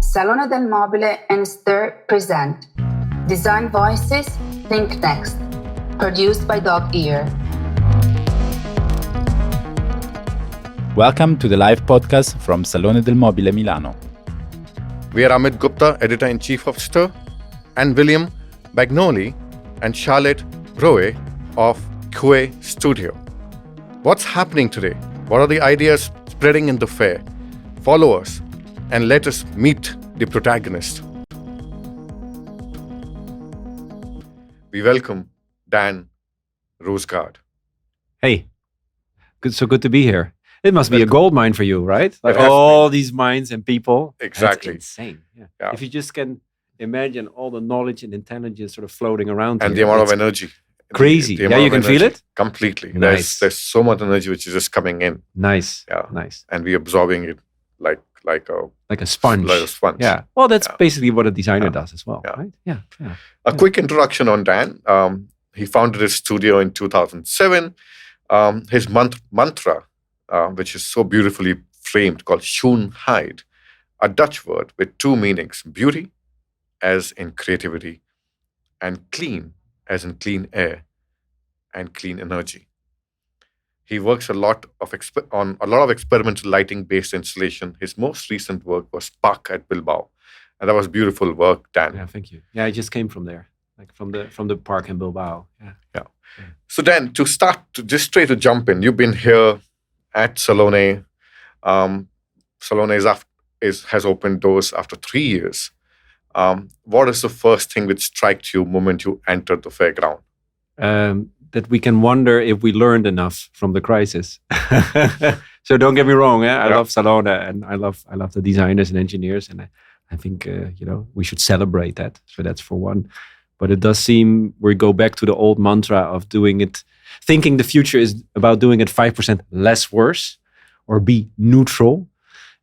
Salone del Mobile and Stir present Design Voices, Think Next, produced by Dog Ear. Welcome to the live podcast from Salone del Mobile Milano. We are Amit Gupta, Editor-in-Chief of Stir, and William Bagnoli and Charlotte Bräuer of QA Studio. What's happening today? What are the ideas spreading in the fair? Follow us and let us meet the protagonist. We welcome Daan Roosegaarde. Hey, good to be here. It must be a gold mine for you, right? Like these minds and people. Exactly. That's insane. Yeah. If you just can imagine all the knowledge and intelligence sort of floating around And here, the amount of energy. Crazy. The amount you of can energy. feel it? Completely. Nice. There's so much energy which is just coming in. Nice. Yeah. Nice. And we're absorbing it like a sponge. Like a sponge. Yeah. Well, that's basically what a designer does as well, Yeah. right? Yeah. A quick introduction on Daan. He founded his studio in 2007. His mantra, which is so beautifully framed, called Schoonheid, a Dutch word with two meanings: beauty, as in creativity, and clean, as in clean air and clean energy. He works on a lot of experimental lighting-based installation. His most recent work was Spark at Bilbao, and that was beautiful work, Daan. Yeah, thank you. Yeah, I just came from there, like from the park in Bilbao. Yeah. So Daan, just straight to jump in, you've been here at Salone. Salone has opened doors after 3 years. What is the first thing which struck you the moment you entered the fairground? That we can wonder if we learned enough from the crisis. So don't get me wrong, I love Salone and I love the designers and engineers, and I think we should celebrate that. So that's for one. But it does seem we go back to the old mantra of doing it, thinking the future is about doing it 5% less worse, or be neutral.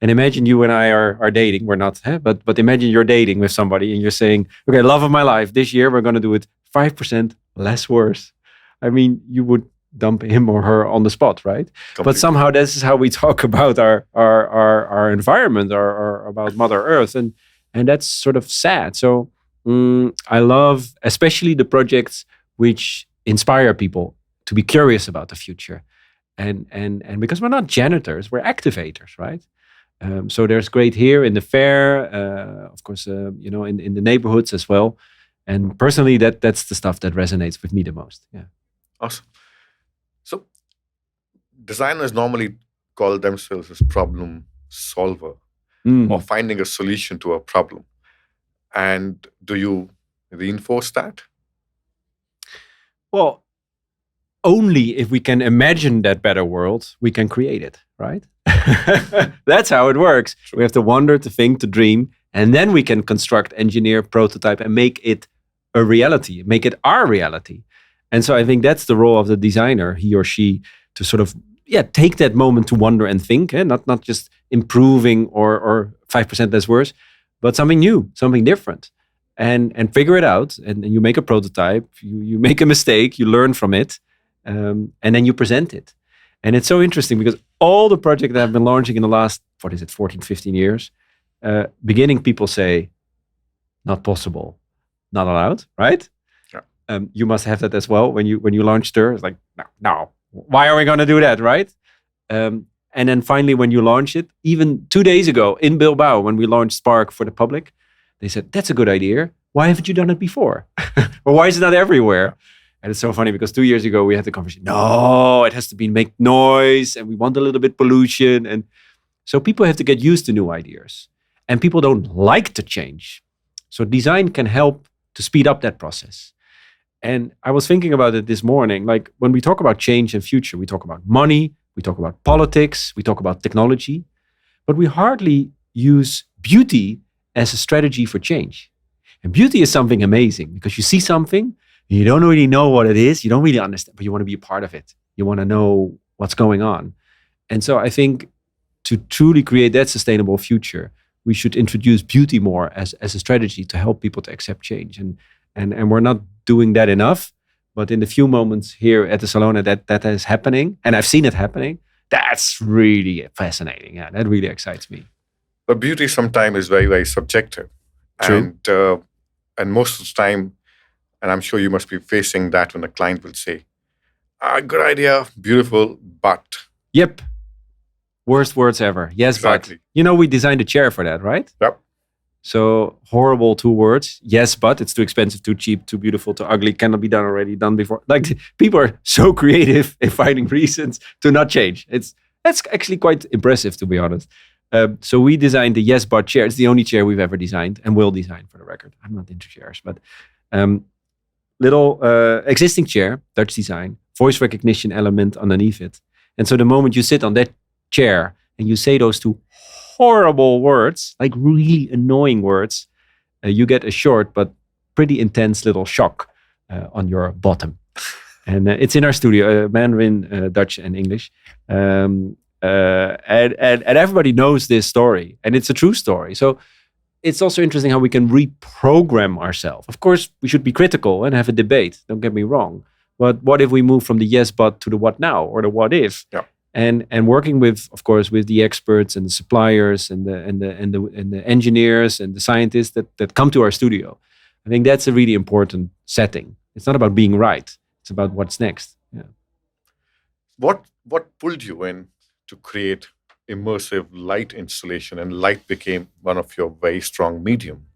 And imagine you and I are dating. We're not, but imagine you're dating with somebody and you're saying, okay, love of my life, this year we're going to do it 5% less worse. I mean, you would dump him or her on the spot, right? Completely. But somehow this is how we talk about our environment, or about Mother Earth, and that's sort of sad. So I love especially the projects which inspire people to be curious about the future, and because we're not janitors, we're activators, right? So there's great here in the fair, of course, in the neighborhoods as well. And personally, that's the stuff that resonates with me the most. Yeah. Awesome. So designers normally call themselves as problem solver or finding a solution to a problem. And do you reinforce that? Well, only if we can imagine that better world, we can create it, right? That's how it works. True. We have to wonder, to think, to dream, and then we can construct, engineer, prototype, and make it a reality, make it our reality. And so I think that's the role of the designer, he or she, to sort of take that moment to wonder and think, not just improving or 5% less worse, but something new, something different, and figure it out. And you make a prototype, you make a mistake, you learn from it, and then you present it. And it's so interesting because all the projects that I've been launching in the last, 14, 15 years, beginning people say, not possible, not allowed, right? Yeah. You must have that as well when you launch Stir. It's like, no, why are we going to do that, right? And then finally, when you launch it, even 2 days ago in Bilbao, when we launched Spark for the public, they said, that's a good idea. Why haven't you done it before? Or why is it not everywhere? And it's so funny because 2 years ago we had the conversation, no, it has to make noise and we want a little bit pollution. And so people have to get used to new ideas, and people don't like to change. So design can help to speed up that process. And I was thinking about it this morning, like when we talk about change and future, we talk about money, we talk about politics, we talk about technology, but we hardly use beauty as a strategy for change. And beauty is something amazing because you see something, you don't really know what it is, you don't really understand, but you want to be a part of it. You want to know what's going on. And so I think to truly create that sustainable future, we should introduce beauty more as a strategy to help people to accept change. And we're not doing that enough, but in the few moments here at the Salone that is happening, and I've seen it happening, That's really fascinating. Yeah, that really excites me. But beauty sometimes is very, very subjective. True. And most of the time, and I'm sure you must be facing that when a client will say, good idea, beautiful, but. Yep. Worst words ever. Yes, Exactly. but. You know, we designed a chair for that, right? Yep. So horrible 2 words. Yes, but it's too expensive, too cheap, too beautiful, too ugly. Cannot be done already. Done before. Like people are so creative in finding reasons to not change. That's actually quite impressive, to be honest. So we designed the yes but chair. It's the only chair we've ever designed and will design, for the record. I'm not into chairs, but little existing chair, Dutch design, voice recognition element underneath it. And so the moment you sit on that chair and you say those 2 horrible words, like really annoying words, you get a short but pretty intense little shock on your bottom. And it's in our studio, Mandarin, Dutch, and English. And everybody knows this story, and it's a true story. So it's also interesting how we can reprogram ourselves. Of course, we should be critical and have a debate. Don't get me wrong. But what if we move from the yes but to the what now or the what if? Yeah. And working with, of course, with the experts and the suppliers and the engineers and the scientists that come to our studio. I think that's a really important setting. It's not about being right. It's about what's next. Yeah. What pulled you in to create immersive light installation, and light became one of your very strong medium?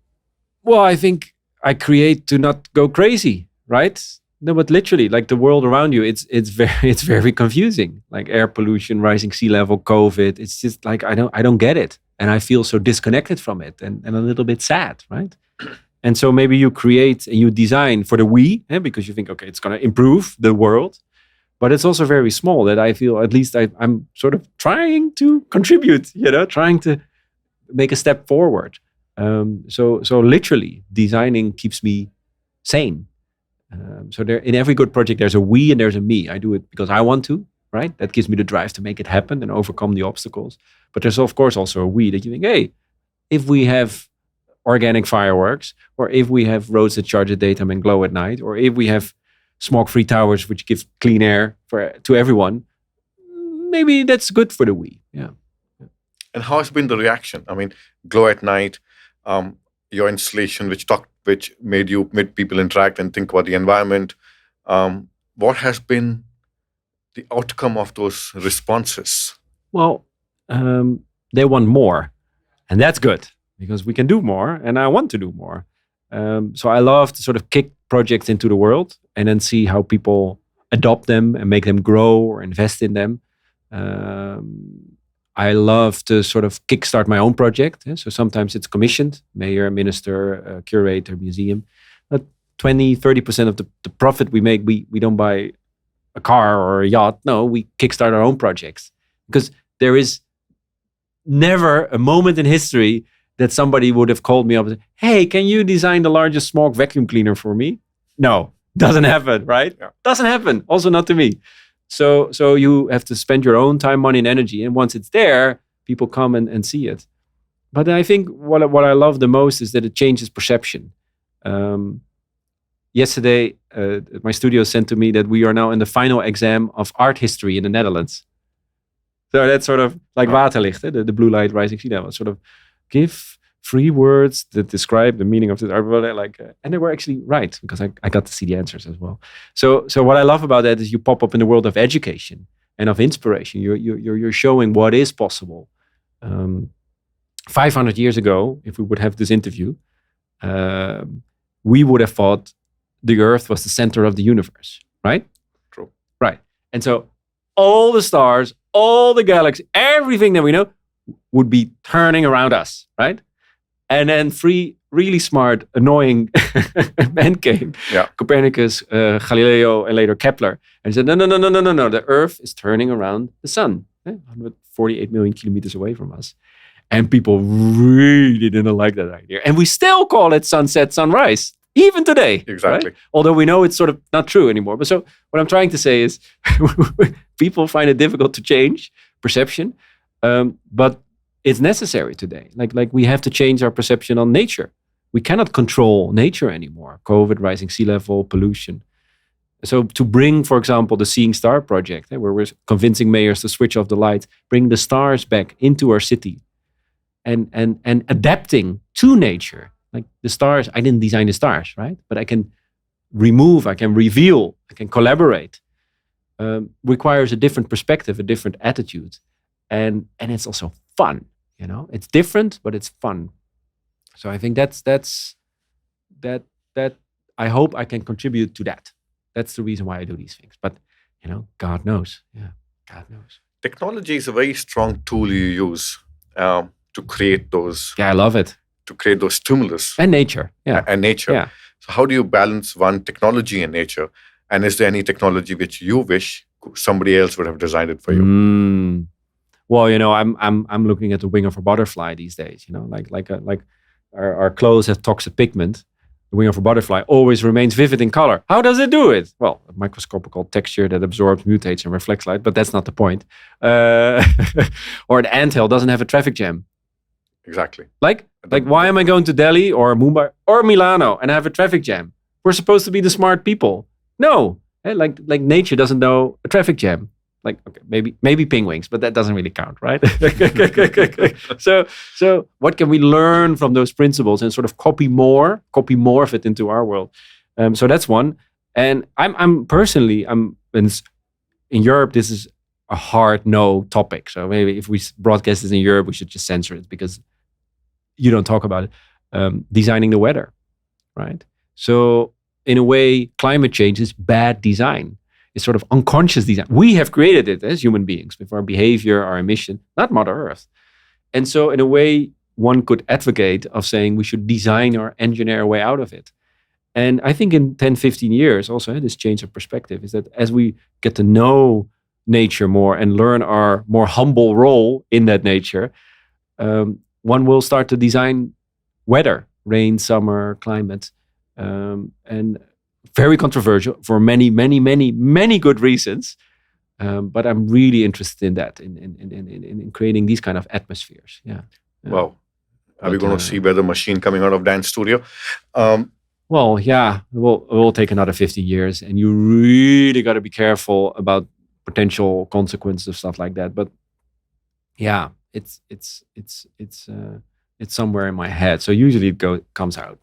Well, I think I create to not go crazy, right? No, but literally, like the world around you, it's very confusing. Like air pollution, rising sea level, COVID. It's just like I don't get it, and I feel so disconnected from it, and a little bit sad, right? And so maybe you create and you design for the we, because you think, okay, it's going to improve the world, but it's also very small. That I feel at least I'm sort of trying to contribute, trying to make a step forward. So literally, designing keeps me sane. So there, in every good project, there's a we and there's a me. I do it because I want to, right? That gives me the drive to make it happen and overcome the obstacles. But there's of course also a we that you think, hey, if we have organic fireworks, or if we have roads that charge at daytime and glow at night, or if we have smoke-free towers which give clean air to everyone, maybe that's good for the we. Yeah. And how has been the reaction? I mean, glow at night, your installation, which made people interact and think about the environment. What has been the outcome of those responses? Well, they want more, and that's good because we can do more, and I want to do more. So I love to sort of kick projects into the world and then see how people adopt them and make them grow or invest in them. I love to sort of kickstart my own project. So sometimes it's commissioned, mayor, minister, curator, museum. But 20-30% of the profit we make, we don't buy a car or a yacht. No, we kickstart our own projects. Because there is never a moment in history that somebody would have called me up and said, hey, can you design the largest smog vacuum cleaner for me? No, doesn't happen, right? Yeah. Doesn't happen. Also not to me. So you have to spend your own time, money, and energy. And once it's there, people come and see it. But I think what I love the most is that it changes perception. Yesterday, my studio sent to me that we are now in the final exam of art history in the Netherlands. So that's sort of like waterlicht, the blue light rising sea level. Sort of give 3 words that describe the meaning of the art. And they were actually right because I got to see the answers as well. So what I love about that is you pop up in the world of education and of inspiration. You're showing what is possible. 500 years ago, if we would have this interview, we would have thought the Earth was the center of the universe, right? True. Right. And so all the stars, all the galaxies, everything that we know would be turning around us, right? And then 3 really smart, annoying men came. Yeah. Copernicus, Galileo, and later Kepler. And said, no. The Earth is turning around the sun, 148 million kilometers away from us. And people really didn't like that idea. And we still call it sunset, sunrise, even today. Exactly. Right? Although we know it's sort of not true anymore. But so what I'm trying to say is people find it difficult to change perception. But it's necessary today. Like we have to change our perception on nature. We cannot control nature anymore. COVID, rising sea level, pollution. So to bring, for example, the Seeing Star project, where we're convincing mayors to switch off the lights, bring the stars back into our city, and adapting to nature. Like the stars, I didn't design the stars, right? But I can remove, I can reveal, I can collaborate. Requires a different perspective, a different attitude, and it's also fun. It's different, but it's fun. So I think that I hope I can contribute to that. That's the reason why I do these things. But God knows. Yeah, God knows. Technology is a very strong tool you use to create those. Yeah, I love it. To create those stimulus. And nature. Yeah. And nature. Yeah. So how do you balance one, technology and nature? And is there any technology which you wish somebody else would have designed it for you? Well, I'm looking at the wing of a butterfly these days. Like our clothes have toxic pigment. The wing of a butterfly always remains vivid in color. How does it do it? Well, a microscopical texture that absorbs, mutates, and reflects light, but that's not the point. Or an anthill doesn't have a traffic jam. Exactly. Like why am I going to Delhi or Mumbai or Milano and have a traffic jam? We're supposed to be the smart people. No, like nature doesn't know a traffic jam. Like, okay, maybe penguins, but that doesn't really count, right? So what can we learn from those principles and sort of copy more of it into our world? So that's one. And I'm personally in Europe, this is a hard no topic. So maybe if we broadcast this in Europe, we should just censor it because you don't talk about it. Designing the weather, right? So in a way, climate change is bad design. It's sort of unconscious design. We have created it as human beings with our behavior, our emission, not Mother Earth. And so in a way, one could advocate of saying we should design or engineer a way out of it. And I think in 10, 15 years also, this change of perspective is that as we get to know nature more and learn our more humble role in that nature, one will start to design weather, rain, summer, climate, and very controversial for many, many, many, many good reasons. But I'm really interested in that, in creating these kind of atmospheres. Yeah. Wow. Are we going to see weather machine coming out of Daan's studio? Well, yeah, it will take another 50 years, and you really got to be careful about potential consequences of stuff like that. But yeah, it's somewhere in my head. So usually it comes out.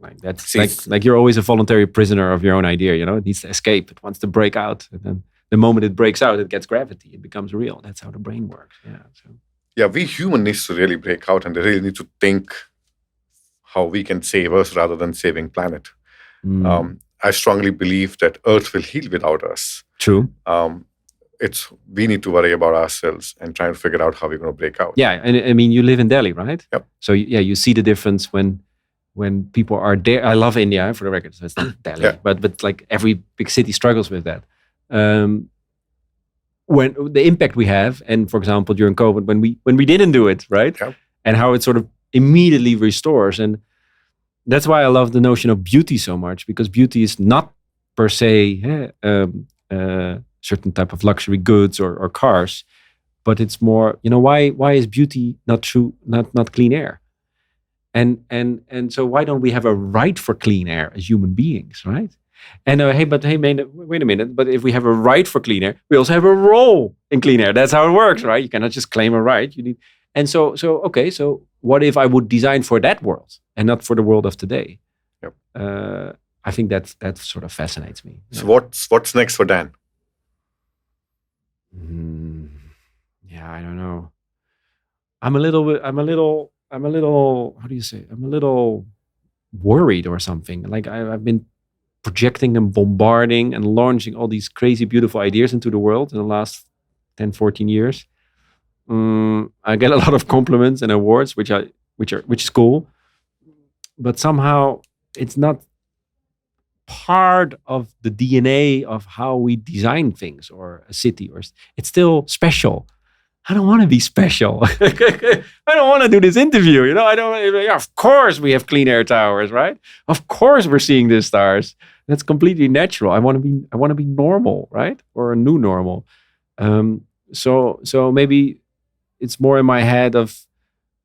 Like that's like you're always a voluntary prisoner of your own idea. It needs to escape. It wants to break out, and then the moment it breaks out, it gets gravity. It becomes real. That's how the brain works. Yeah. So. Yeah, we humans need to really break out, and they really need to think how we can save us rather than saving planet. I strongly believe that Earth will heal without us. True. We need to worry about ourselves and try to figure out how we're going to break out. Yeah, and I mean, you live in Delhi, right? Yep. So yeah, you see the difference when people are there. I love India, for the record, so it's not Delhi, but like every big city struggles with that. When the impact we have, and for example during COVID, when we didn't do it, right? Yeah. And how it sort of immediately restores, and that's why I love the notion of beauty so much, because beauty is not per se certain type of luxury goods or cars, but it's more, why is beauty not clean air? And so why don't we have a right for clean air as human beings, right? And wait a minute. But if we have a right for clean air, we also have a role in clean air. That's how it works, right? You cannot just claim a right. You need, and so what if I would design for that world and not for the world of today? Yep. I think that sort of fascinates me. So what's next for Daan? Yeah, I don't know. I'm a little. How do you say? I'm a little worried or something. Like I've been projecting and bombarding and launching all these crazy, beautiful ideas into the world in the last 10, 14 years. I get a lot of compliments and awards, which is cool, but somehow it's not part of the DNA of how we design things or a city, or it's still special. I don't want to be special. I don't want to do this interview. I don't. Yeah, of course we have clean air towers, right? Of course we're seeing the stars. That's completely natural. I want to be normal, right? Or a new normal. So maybe it's more in my head of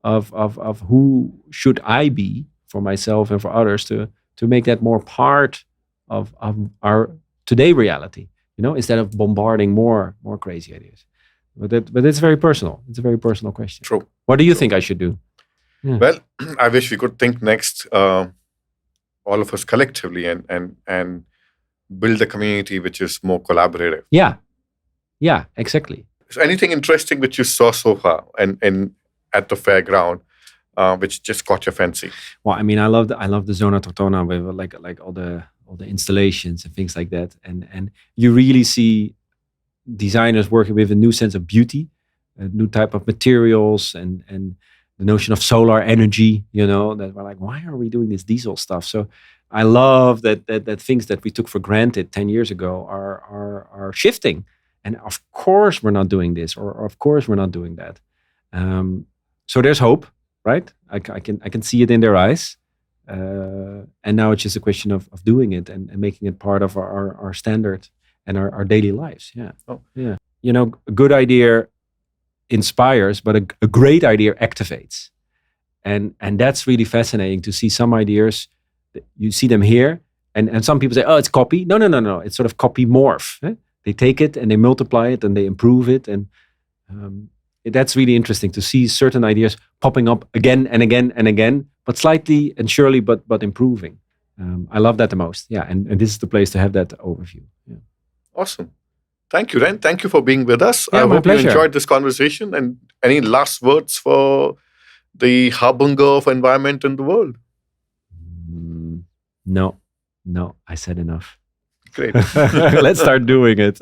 who should I be for myself and for others to make that more part of our today reality, instead of bombarding more crazy ideas. But it's very personal. It's a very personal question. True. What do you think I should do? Yeah. Well, I wish we could think next, all of us collectively, and build a community which is more collaborative. Yeah, exactly. So anything interesting which you saw so far and at the fairground, which just caught your fancy? Well, I mean, I love the Zona Tortona with like all the installations and things like that, and you really see designers working with a new sense of beauty, a new type of materials, and the notion of solar energy. That we're like, why are we doing this diesel stuff? So I love that things that we took for granted 10 years ago are shifting. And of course we're not doing this, or of course we're not doing that. So there's hope, right? I can see it in their eyes. And now it's just a question of doing it and making it part of our standard and our daily lives. Yeah. Oh. Yeah. A good idea inspires, but a great idea activates. And that's really fascinating to see some ideas. You see them here, and some people say, oh, it's copy. No. It's sort of copy morph. Eh? They take it and they multiply it and they improve it. And that's really interesting to see certain ideas popping up again and again and again, but slightly and surely, but improving. I love that the most. Yeah, and this is the place to have that overview. Yeah. Awesome. Thank you, Ren. Thank you for being with us. Yeah, I my hope pleasure. you enjoyed this conversation. And any last words for the harbinger of environment in the world? No, I said enough. Great. Let's start doing it.